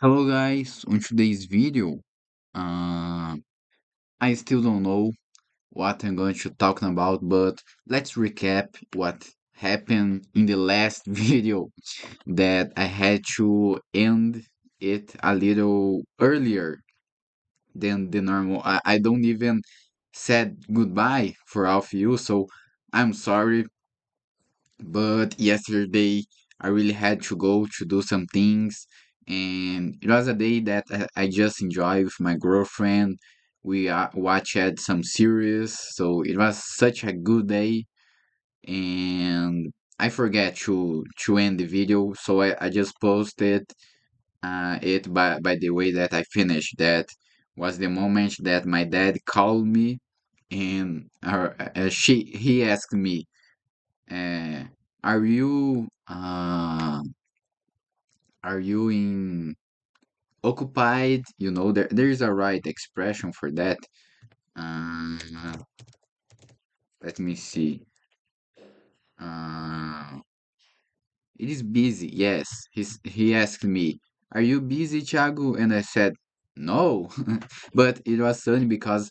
Hello guys, on today's video, uh, I still don't know what I'm going to talk about, but let's recap what happened in the last video that I had to end it a little earlier than the normal. I don't even said goodbye for all of you, so I'm sorry. But yesterday I really had to go to do some things, and it was a day that I just enjoyed with my girlfriend. We watched some series, so it was such a good day. And I forget to end the video, so I just posted it by the way that I finished. That was the moment that my dad called me, and he asked me uh, are you in occupied? There's a right expression for that. Uh, Let me see. Uh, it is busy. Yes, he asked me, "Are you busy, Thiago?" And I said, "No," but it was funny because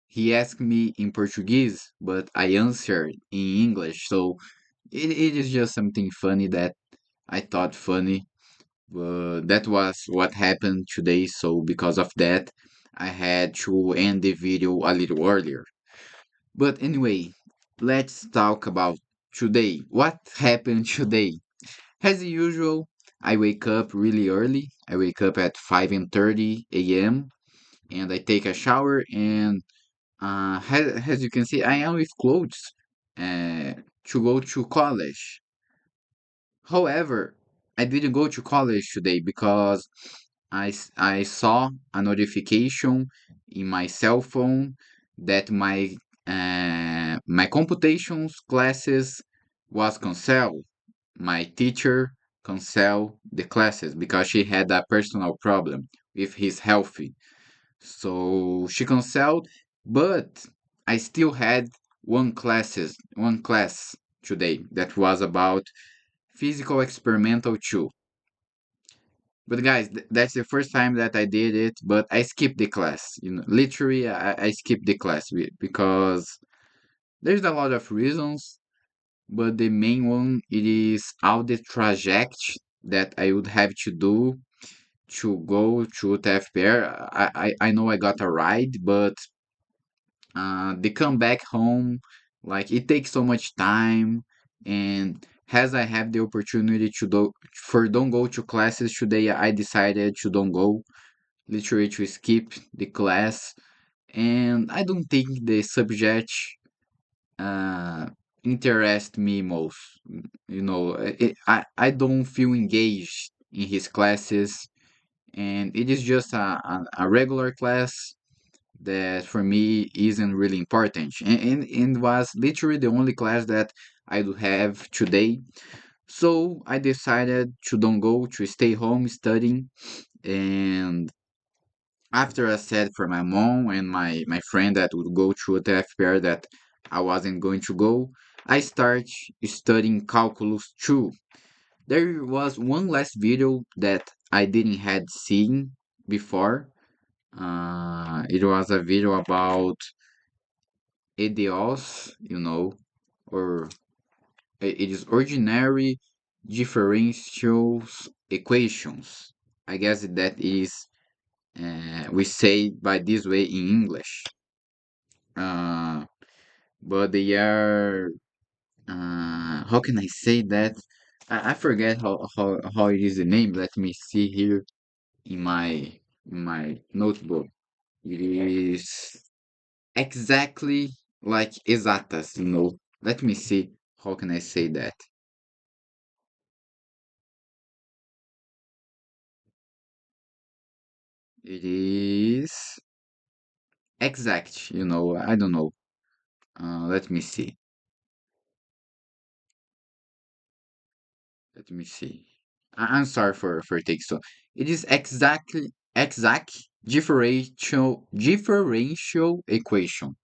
he asked me in Portuguese, but I answered in English. So it is just something funny that I thought funny. That was what happened today, so because of that, I had to end the video a little earlier. But anyway, let's talk about today. What happened today? As usual, I wake up really early. I wake up at 5:30 a.m. and I take a shower and as you can see, I am with clothes to go to college. However, I didn't go to college today because I saw a notification in my cell phone that my computations classes was canceled. My teacher canceled the classes because she had a personal problem with his health. So she canceled, but I still had one class today that was about physical experimental 2. But guys, that's the first time that I did it, but I skipped the class. Literally, I skipped the class because there's a lot of reasons, but the main one it is all the traject that I would have to do to go to TFPR. I know I got a ride, but they come back home, like it takes so much time. And as I have the opportunity to don't go to classes today, I decided to don't go, literally to skip the class. And I don't think the subject uh interest me most. I don't feel engaged in his classes, and it is just a regular class that for me isn't really important, and was literally the only class that I do have today. So I decided to don't go, to stay home studying. And after I said for my mom and my friend that would go to the FPR that I wasn't going to go, I start studying calculus 2. There was one last video that I didn't had seen before. It was a video about EDOs, or it is ordinary differential equations. I guess that is, we say by this way in English. Uh, but they are, how can I say that? I forget how it is the name. Let me see here in my notebook. It is exactly like exatas. Let me see. How can I say that? It is exact. I don't know. Let me see. Let me see. I'm sorry for take so. It is exact differential equation.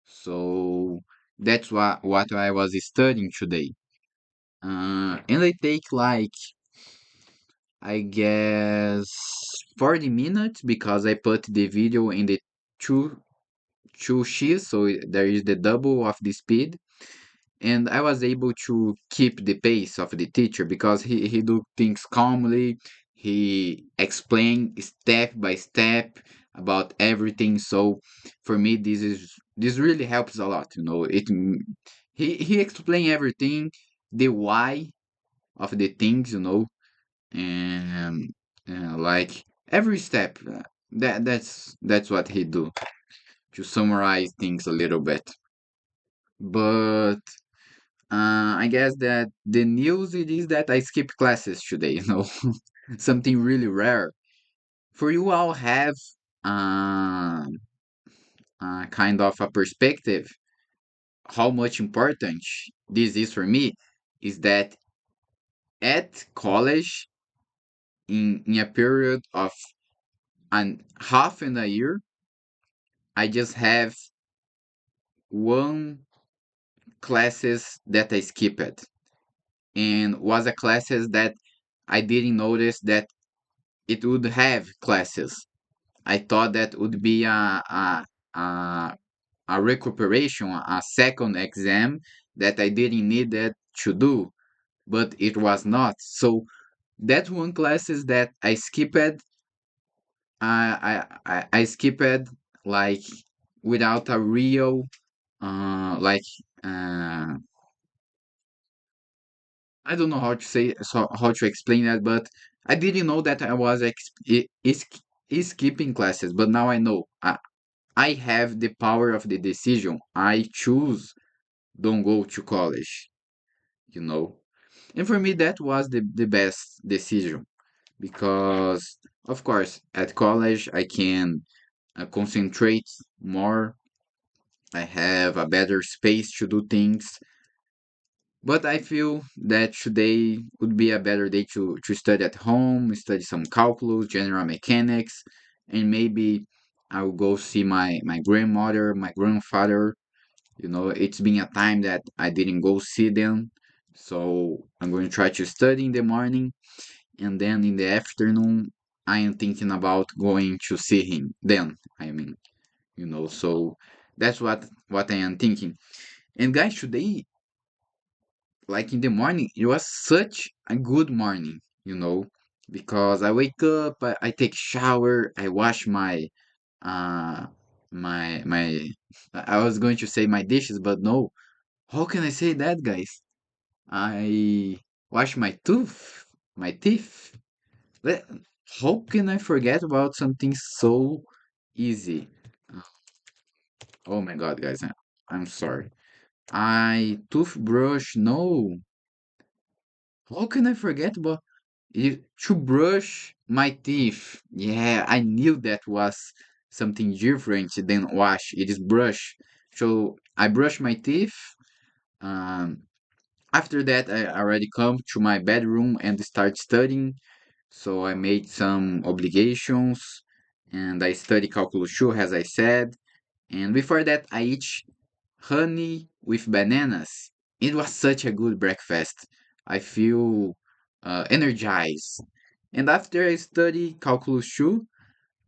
So that's what I was studying today. And I take like, I guess, 40 minutes because I put the video in the two two X, so there is the double of the speed. And I was able to keep the pace of the teacher because he do things calmly. He explained step by step about everything. So for me, this really helps a lot. You know, he explained everything, the why of the things. You know, and like every step. That's what he do to summarize things a little bit. But I guess that the news it is that I skipped classes today, you know, something really rare. For you all have um, kind of a perspective how much important this is for me is that at college in a period of an half and a year, I just have one classes that I skipped and was a classes that I didn't notice that it would have classes. I thought that would be a, a recuperation, a second exam that I didn't need that to do, but it was not. So that one classes that I skipped, I skipped like without a real like uh, I don't know how to say so how to explain that, but I didn't know that I was skipping classes, but now I know. I have the power of the decision. I choose don't go to college, you know. And for me, that was the best decision because, of course, at college, I can concentrate more. I have a better space to do things. But I feel that today would be a better day to study at home, study some calculus, general mechanics, and maybe I will go see my grandmother, my grandfather. You know, it's been a time that I didn't go see them. So I'm going to try to study in the morning and then in the afternoon I am thinking about going to see him. Then, I mean, you know, so that's what I am thinking. And guys, today like in the morning, it was such a good morning, you know, because I wake up, I take shower, I wash uh my I was going to say my dishes, but no. How can I say that, guys? I wash my teeth. Le- How can I forget about something so easy? Uh, Oh my God, guys, I'm sorry. I toothbrush, no. How can I forget about it? To brush my teeth? Yeah, I knew that was something different than wash. It is brush. So I brush my teeth. Um, After that, I already come to my bedroom and start studying. So I made some obligations and I study calculus 2, as I said. And before that, I eat honey with bananas. It was such a good breakfast. I feel energized. And after I study calculus 2,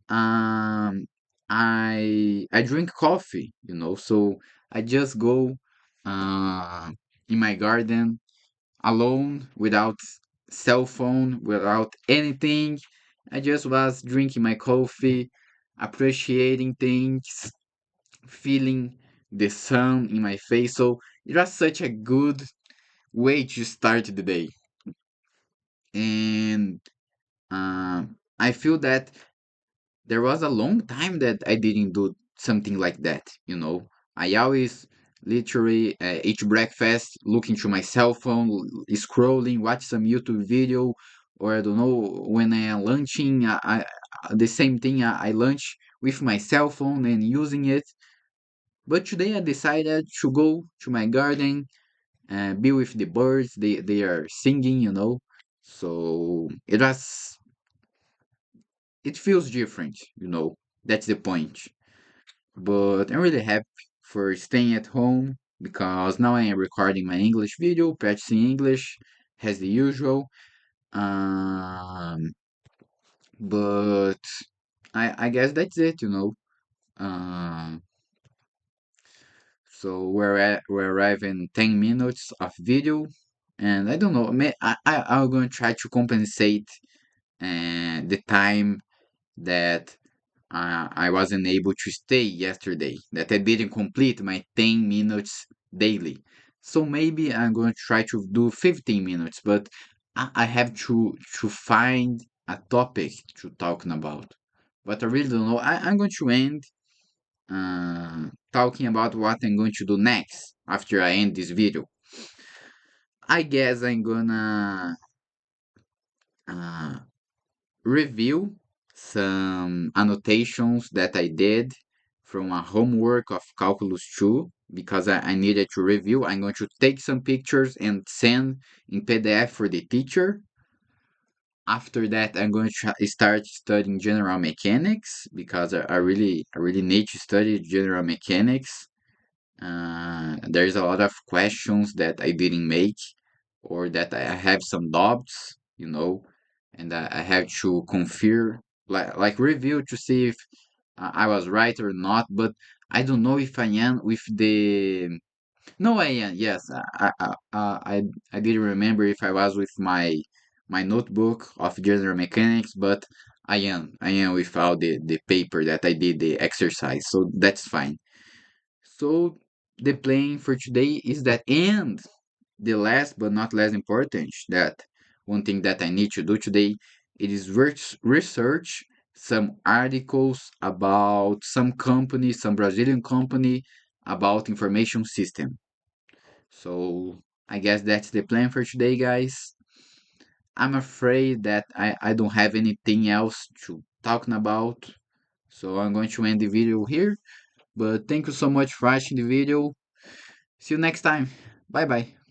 um, I drink coffee, you know. So I just go uh, in my garden alone without cell phone, without anything. I just was drinking my coffee, appreciating things, feeling the sun in my face. So it was such a good way to start the day. And I feel that there was a long time that I didn't do something like that, you know. I always literally eat breakfast, looking through my cell phone, scrolling, watch some YouTube video, or I don't know, when I am lunching, the same thing, I lunch with my cell phone and using it. But today I decided to go to my garden and be with the birds. They are singing, you know. So it feels different, you know. That's the point. But I'm really happy for staying at home because now I am recording my English video, practicing English as the usual. Um, But I guess that's it, you know. Uh, so we arrive in 10 minutes of video, and I don't know. I'm gonna try to compensate the time that I wasn't able to stay yesterday, that I didn't complete my 10 minutes daily. So maybe I'm going to try to do 15 minutes, but I have to find a topic to talking about. But I really don't know. I'm going to end talking about what I'm going to do next after I end this video. I guess I'm gonna uh, review some annotations that I did from a homework of Calculus 2 because I needed to review. I'm going to take some pictures and send in PDF for the teacher. After that, I'm going to start studying general mechanics because I really need to study general mechanics. There's a lot of questions that I didn't make or that I have some doubts, you know, and I have to confirm, like review to see if I was right or not. But I don't know if I am with the. No, I am. Yes, I didn't remember if I was with my notebook of general mechanics, but I am. I am without the paper that I did the exercise, so that's fine. So the plan for today is that, and the last but not less important, that one thing that I need to do today, it is research some articles about some company, some Brazilian company about information system. So I guess that's the plan for today, guys. I'm afraid that I don't have anything else to talking about. So I'm going to end the video here. But thank you so much for watching the video. See you next time. Bye bye.